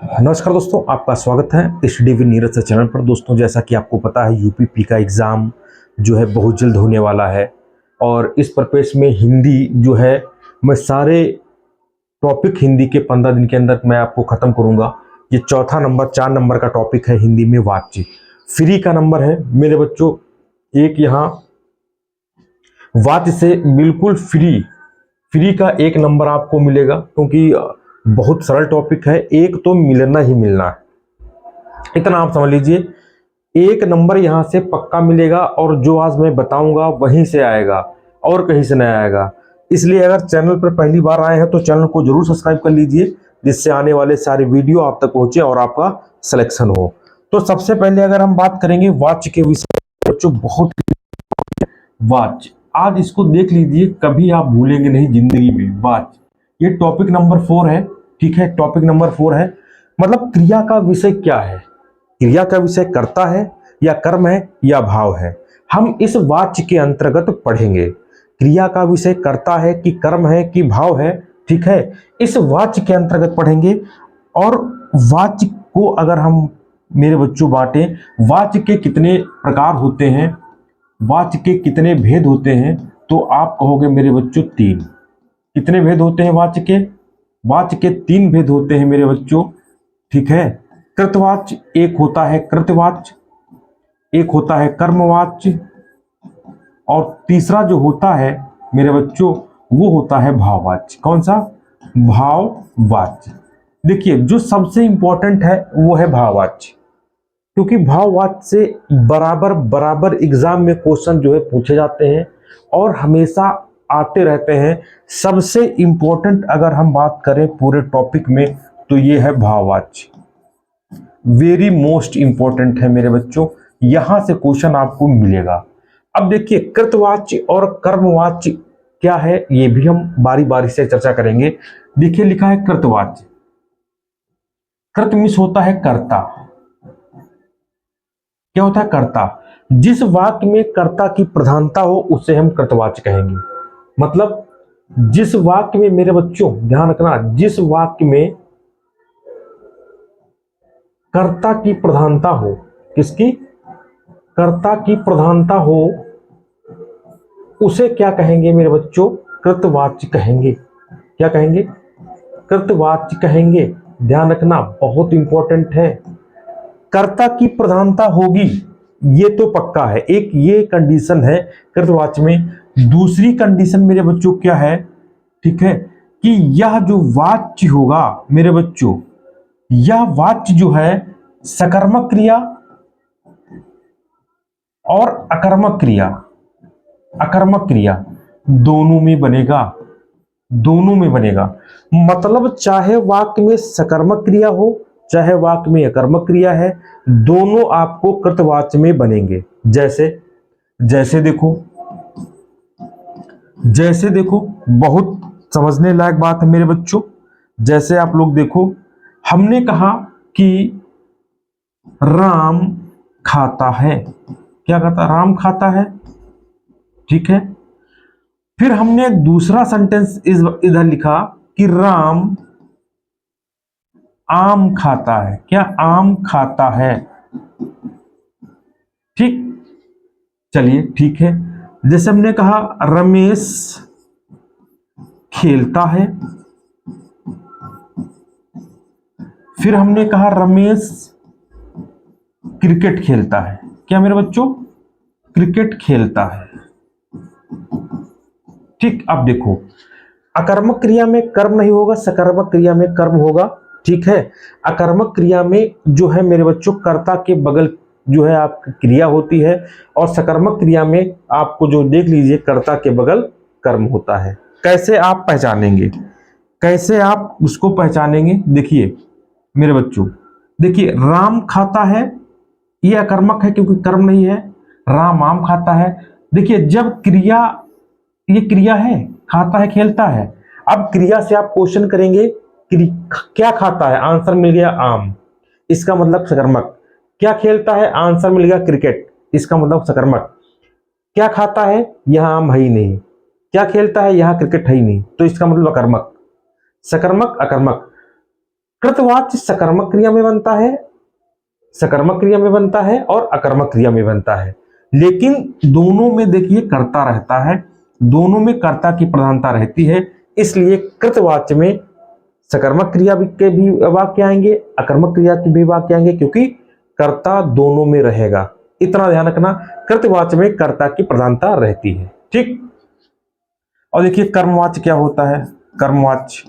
नमस्कार दोस्तों, आपका स्वागत है स्टडी विद नीरज चैनल पर। दोस्तों, जैसा कि आपको पता है यूपीपी का एग्ज़ाम जो है बहुत जल्द होने वाला है और इस पर्पस में हिंदी जो है मैं सारे टॉपिक हिंदी के 15 दिन के अंदर मैं आपको ख़त्म करूंगा। ये चौथा नंबर 4 नंबर का टॉपिक है हिंदी में वाच्य। फ्री का नंबर है मेरे बच्चों, एक यहाँ वाच्य से बिल्कुल फ्री का एक नंबर आपको मिलेगा, क्योंकि बहुत सरल टॉपिक है, एक तो मिलना ही मिलना है, इतना आप समझ लीजिए। एक नंबर यहाँ से पक्का मिलेगा और जो आज मैं बताऊंगा वहीं से आएगा और कहीं से नहीं आएगा। इसलिए अगर चैनल पर पहली बार आए हैं तो चैनल को जरूर सब्सक्राइब कर लीजिए, जिससे आने वाले सारे वीडियो आप तक पहुंचे और आपका सिलेक्शन हो। तो सबसे पहले अगर हम बात करेंगे वाच्य के विषय, जो बहुत वाच्य, आज इसको देख लीजिए, कभी आप भूलेंगे नहीं जिंदगी में। वाच्य ये टॉपिक नंबर 4 है, ठीक है, टॉपिक नंबर 4 है। मतलब क्रिया का विषय क्या है, क्रिया का विषय कर्ता है या कर्म है या भाव है, हम इस वाच्य के अंतर्गत पढ़ेंगे। क्रिया का विषय कर्ता है कि कर्म है कि भाव है, ठीक है, इस वाच्य के अंतर्गत पढ़ेंगे। और वाच्य को अगर हम मेरे बच्चों बांटे, वाच्य के कितने प्रकार होते हैं, वाच्य के कितने भेद होते हैं, तो आप कहोगे मेरे बच्चों 3। कितने भेद होते हैं वाच्य के? वाच्य के 3 भेद होते हैं मेरे बच्चों, ठीक है। कृतवाच्य एक होता है, कृतवाच्य एक होता है, कर्मवाच्य, और तीसरा जो होता है मेरे बच्चों वो होता है भाववाच्य। कौन सा? भाववाच्य। देखिए, जो सबसे इंपॉर्टेंट है वो है भाववाच्य, क्योंकि भाववाच्य से बराबर बराबर एग्जाम में क्वेश्चन जो है पूछे जाते हैं और हमेशा आते रहते हैं। सबसे इंपॉर्टेंट अगर हम बात करें पूरे टॉपिक में तो ये है भाववाच्य, वेरी मोस्ट इंपॉर्टेंट है मेरे बच्चों, यहां से क्वेश्चन आपको मिलेगा। अब देखिए, कृतवाच्य और कर्मवाच्य क्या है ये भी हम बारी बारी से चर्चा करेंगे। देखिए, लिखा है कृतवाच्य, कृत मिस होता है कर्ता। क्या होता है? कर्ता। जिस वाक्य में कर्ता की प्रधानता हो उसे हम कृतवाच्य कहेंगे। मतलब जिस वाक्य में मेरे बच्चों ध्यान रखना, जिस वाक्य में कर्ता की प्रधानता हो, किसकी? कर्ता की प्रधानता हो, उसे क्या कहेंगे मेरे बच्चों? कृतवाच्य कहेंगे। क्या कहेंगे? कृतवाच्य कहेंगे। ध्यान रखना, बहुत इंपॉर्टेंट है। कर्ता की प्रधानता होगी ये तो पक्का है, एक ये कंडीशन है कृतवाच्य में। दूसरी कंडीशन मेरे बच्चों क्या है, ठीक है, कि यह जो वाच्य होगा मेरे बच्चों, यह वाच्य जो है सकर्मक क्रिया और अकर्मक क्रिया, अकर्मक क्रिया दोनों में बनेगा, दोनों में बनेगा। मतलब चाहे वाक्य में सकर्मक क्रिया हो चाहे वाक्य में अकर्मक क्रिया है, दोनों आपको कृतवाच्य में बनेंगे। जैसे जैसे देखो, जैसे देखो, बहुत समझने लायक बात है मेरे बच्चों। जैसे आप लोग देखो, हमने कहा कि राम खाता है। क्या कहता? राम खाता है, ठीक है। फिर हमने दूसरा सेंटेंस इधर लिखा कि राम आम खाता है। क्या? आम खाता है, ठीक। चलिए, ठीक है। जैसे हमने कहा रमेश खेलता है, फिर हमने कहा रमेश क्रिकेट खेलता है। क्या मेरे बच्चों? क्रिकेट खेलता है, ठीक। अब देखो, अकर्मक क्रिया में कर्म नहीं होगा, सकर्मक क्रिया में कर्म होगा, ठीक है। अकर्मक क्रिया में जो है मेरे बच्चों कर्ता के बगल जो है आपकी क्रिया होती है, और सकर्मक क्रिया में आपको जो देख लीजिए कर्ता के बगल कर्म होता है। कैसे आप पहचानेंगे, कैसे आप उसको पहचानेंगे? देखिए मेरे बच्चों, देखिए राम खाता है, ये अकर्मक है क्योंकि कर्म नहीं है। राम आम खाता है, देखिए जब क्रिया, ये क्रिया है, खाता है खेलता है। अब क्रिया से आप क्वेश्चन करेंगे क्या खाता है, आंसर मिल गया आम, इसका मतलब सकर्मक। क्या खेलता है, आंसर मिल गया क्रिकेट, इसका मतलब सकर्मक। क्या खाता है, यहां आम है ही नहीं। क्या खेलता है, यहां क्रिकेट है ही नहीं, तो इसका मतलब अकर्मक। सकर्मक अकर्मक। कृतवाच्य सकर्मक क्रिया में बनता है, सकर्मक क्रिया में बनता है और अकर्मक क्रिया में बनता है, लेकिन दोनों में देखिए कर्ता रहता है, दोनों में कर्ता की प्रधानता रहती है। इसलिए कृतवाच्य में सकर्मक क्रिया के भी वाक्य आएंगे, अकर्मक क्रिया के भी वाक्य आएंगे, क्योंकि कर्ता दोनों में रहेगा। इतना ध्यान रखना, कृतवाच्य में कर्ता की प्रधानता रहती है। ठीक। और देखिए कर्मवाच्य क्या होता है। कर्मवाच्य,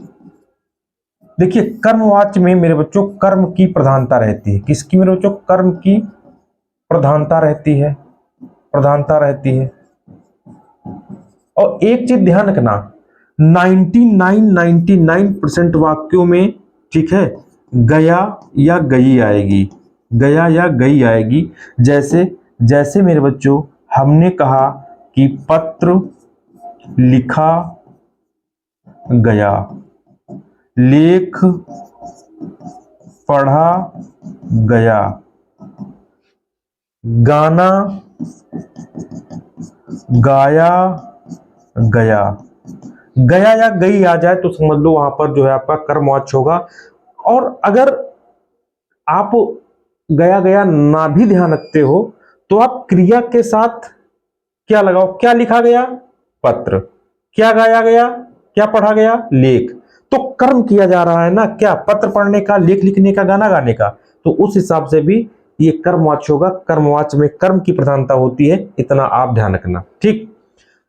देखिए कर्मवाच्य में मेरे बच्चों कर्म की प्रधानता रहती है। किसकी मेरे बच्चों? कर्म की प्रधानता रहती है, प्रधानता रहती है। और एक चीज ध्यान रखना, 99% वाक्यों में, ठीक है, गया या गई आएगी, गया या गई आएगी। जैसे जैसे मेरे बच्चों हमने कहा कि पत्र लिखा गया, लेख पढ़ा गया, गाना गाया गया। गया या गई आ जाए तो समझ लो वहां पर जो है आपका कर्मवाच्य होगा। और अगर आप गया गया ना भी ध्यान रखते हो तो आप क्रिया के साथ क्या लगाओ? क्या लिखा गया? पत्र। क्या गाया गया? क्या पढ़ा गया? लेख। तो कर्म किया जा रहा है ना, क्या? पत्र पढ़ने का, लेख लिखने का, गाना गाने का। तो उस हिसाब से भी ये कर्मवाच्य होगा। कर्मवाच्य में कर्म की प्रधानता होती है, इतना आप ध्यान रखना। ठीक।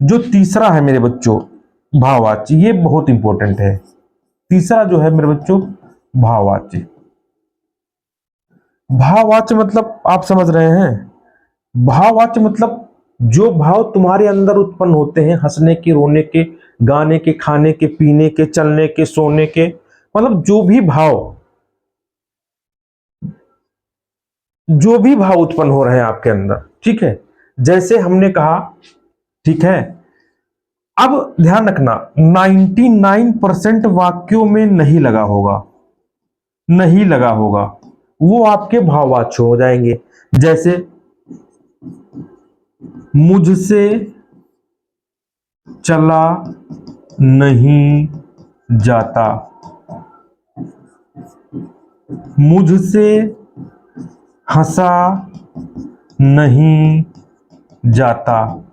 जो तीसरा है मेरे बच्चों भाववाच्य, ये बहुत इंपॉर्टेंट है। तीसरा जो है मेरे बच्चों भाववाच्य। भाववाच्य मतलब आप समझ रहे हैं, भाववाच्य मतलब जो भाव तुम्हारे अंदर उत्पन्न होते हैं, हंसने के, रोने के, गाने के, खाने के, पीने के, चलने के, सोने के, मतलब जो भी भाव उत्पन्न हो रहे हैं आपके अंदर। ठीक है, जैसे हमने कहा, ठीक है। अब ध्यान रखना 99% वाक्यों में नहीं लगा होगा, नहीं लगा होगा, वो आपके भाववाच्य हो जाएंगे। जैसे मुझसे चला नहीं जाता, मुझसे हंसा नहीं जाता,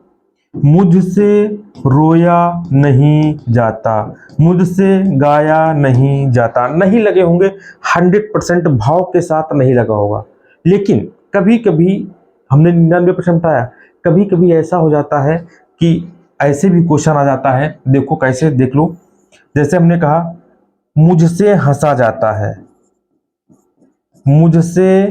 मुझसे रोया नहीं जाता, मुझसे गाया नहीं जाता। नहीं लगे होंगे, 100% भाव के साथ नहीं लगा होगा। लेकिन कभी कभी हमने 99% बताया, कभी कभी ऐसा हो जाता है कि ऐसे भी क्वेश्चन आ जाता है। देखो कैसे, देख लो। जैसे हमने कहा मुझसे हंसा जाता है, मुझसे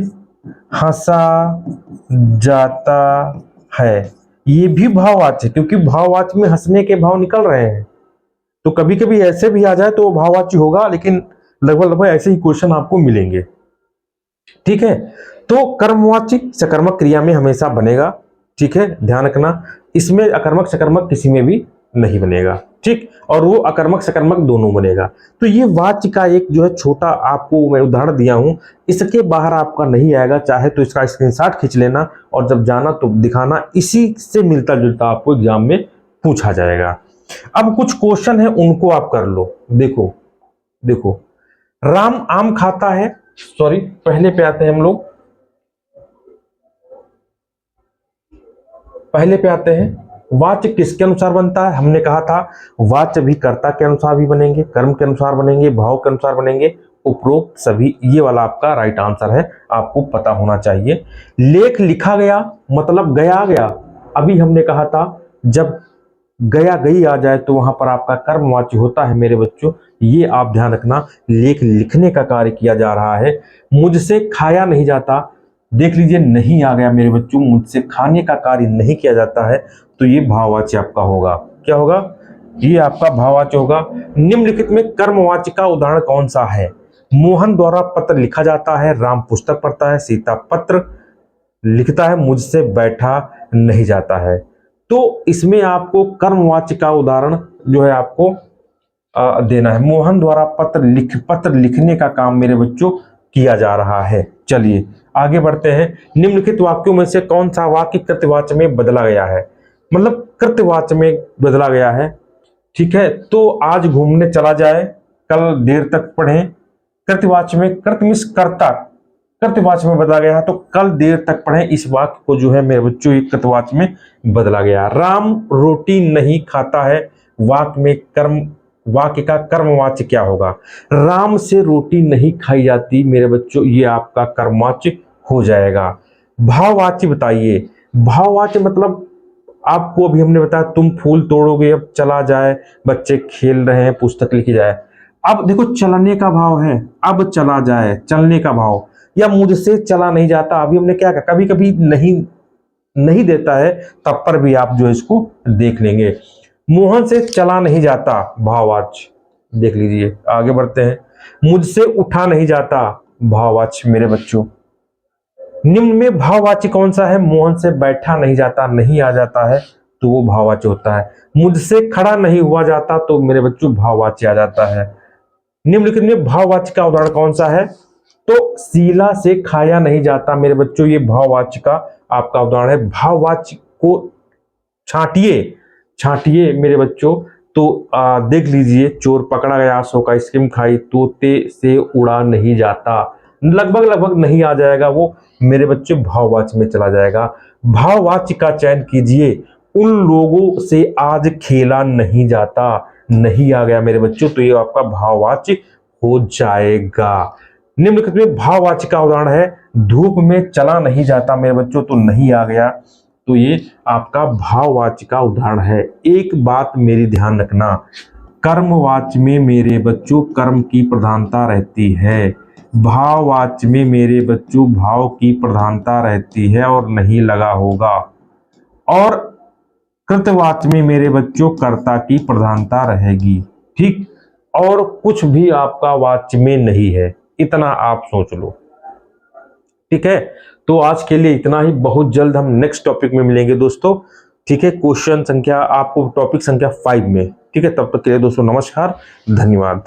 हंसा जाता है, ये भी भाववाच्य, क्योंकि भाववाच्य में हंसने के भाव निकल रहे हैं। तो कभी कभी ऐसे भी आ जाए तो वो भाववाच्य होगा, लेकिन लगभग लगभग ऐसे ही क्वेश्चन आपको मिलेंगे। ठीक है, तो कर्मवाच्य सकर्मक क्रिया में हमेशा बनेगा। ठीक है, ध्यान रखना, इसमें अकर्मक सकर्मक किसी में भी नहीं बनेगा। ठीक, और वो अकर्मक सकर्मक दोनों बनेगा। तो ये वाच्य का एक जो है छोटा आपको मैं उदाहरण दिया हूं, इसके बाहर आपका नहीं आएगा। चाहे तो इसका स्क्रीनशॉट खींच लेना और जब जाना तो दिखाना, इसी से मिलता जुलता आपको एग्जाम में पूछा जाएगा। अब कुछ क्वेश्चन है उनको आप कर लो। देखो देखो, राम आम खाता है, सॉरी पहले पे आते हैं हम लोग, पहले पे आते हैं। वाच्य किसके अनुसार बनता है? हमने कहा था वाच्य भी कर्ता के अनुसार भी बनेंगे, कर्म के अनुसार बनेंगे, भाव के अनुसार बनेंगे, उपरोक्त सभी। ये वाला आपका राइट आंसर है, आपको पता होना चाहिए। लेख लिखा गया मतलब गया गया। अभी हमने कहा था जब गया गई आ जाए तो वहां पर आपका कर्मवाच्य होता है मेरे बच्चों। ये आप ध्यान रखना, लेख लिखने का कार्य किया जा रहा है। मुझसे खाया नहीं जाता, देख लीजिए नहीं आ गया मेरे बच्चों, मुझसे खाने का कार्य नहीं किया जाता है, तो ये भाववाच्य आपका होगा। क्या होगा? ये आपका भाववाच्य होगा। निम्नलिखित में कर्मवाच्य का उदाहरण कौन सा है? मोहन द्वारा पत्र लिखा जाता है, राम पुस्तक पढ़ता है, सीता पत्र लिखता है, मुझसे बैठा नहीं जाता है। तो इसमें आपको कर्मवाच्य का उदाहरण जो है आपको देना है। मोहन द्वारा पत्र लिखने का काम मेरे बच्चों किया जा रहा है। चलिए आगे बढ़ते हैं। निम्नलिखित वाक्यों में से कौन सा वाक्य कृतवाच्य में बदला गया है? मतलब कृतवाच्य में बदला गया है। ठीक है, तो आज घूमने चला जाए, कल देर तक पढ़ें, कृतवाच्य में कृत मीन्स कर्ता, कृतवाच्य में बदला गया है। तो कल देर तक पढ़े इस वाक्य को जो है मेरे बच्चों ये कृतवाच्य में बदला गया। राम रोटी नहीं खाता है, वाक्य में कर्म, वाक्य का कर्मवाच्य क्या होगा? राम से रोटी नहीं खाई जाती मेरे बच्चों, ये आपका कर्मवाच्य हो जाएगा। भाववाच्य बताइए। भाववाच्य मतलब आपको अभी हमने बताया तुम फूल तोड़ोगे, अब चला जाए, बच्चे खेल रहे हैं, पुस्तक लिखी जाए। अब देखो चलने का भाव है, अब चला जाए, चलने का भाव, या मुझसे चला नहीं जाता। अभी हमने क्या कहा, कभी कभी नहीं देता है, तब पर भी आप जो इसको देख लेंगे। मोहन से चला नहीं जाता, भाववाच्य देख लीजिए। आगे बढ़ते हैं। मुझसे उठा नहीं जाता, भाववाच्य मेरे बच्चों। निम्न में भाववाच्य कौन सा है? मोहन से बैठा नहीं जाता, नहीं आ जाता है तो वो भाववाच्य होता है। मुझसे खड़ा नहीं हुआ जाता तो मेरे बच्चों भाववाच्य आ जाता है। निम्नलिखित में भाववाच्य का उदाहरण कौन सा है? तो शीला से खाया नहीं जाता मेरे बच्चों, ये भाववाच्य का आपका उदाहरण है। भाववाच्य को छांटिए, छांटिए मेरे बच्चों। तो देख लीजिए, चोर पकड़ा गया, सो का आइसक्रीम खाई, तोते से उड़ा नहीं जाता, लगभग लगभग नहीं आ जाएगा वो मेरे बच्चों, भाववाच्य में चला जाएगा। भाववाच्य का चयन कीजिए। उन लोगों से आज खेला नहीं जाता, नहीं आ गया मेरे बच्चों, तो ये आपका भाववाच्य हो जाएगा। निम्नलिखित में भाववाच्य का उदाहरण है। धूप में चला नहीं जाता मेरे बच्चों, तो नहीं आ गया, तो ये आपका भाववाच्य का उदाहरण है। एक बात मेरी ध्यान रखना, कर्मवाच्य में मेरे बच्चों कर्म की प्रधानता रहती है, भाववाच्य में मेरे बच्चों भाव की प्रधानता रहती है और नहीं लगा होगा, और कृतवाच्य में मेरे बच्चों कर्ता की प्रधानता रहेगी। ठीक, और कुछ भी आपका वाच्य में नहीं है, इतना आप सोच लो। ठीक है, तो आज के लिए इतना ही। बहुत जल्द हम नेक्स्ट टॉपिक में मिलेंगे दोस्तों। ठीक है, क्वेश्चन संख्या आपको टॉपिक संख्या 5 में। ठीक है, तब तक के लिए दोस्तों नमस्कार, धन्यवाद।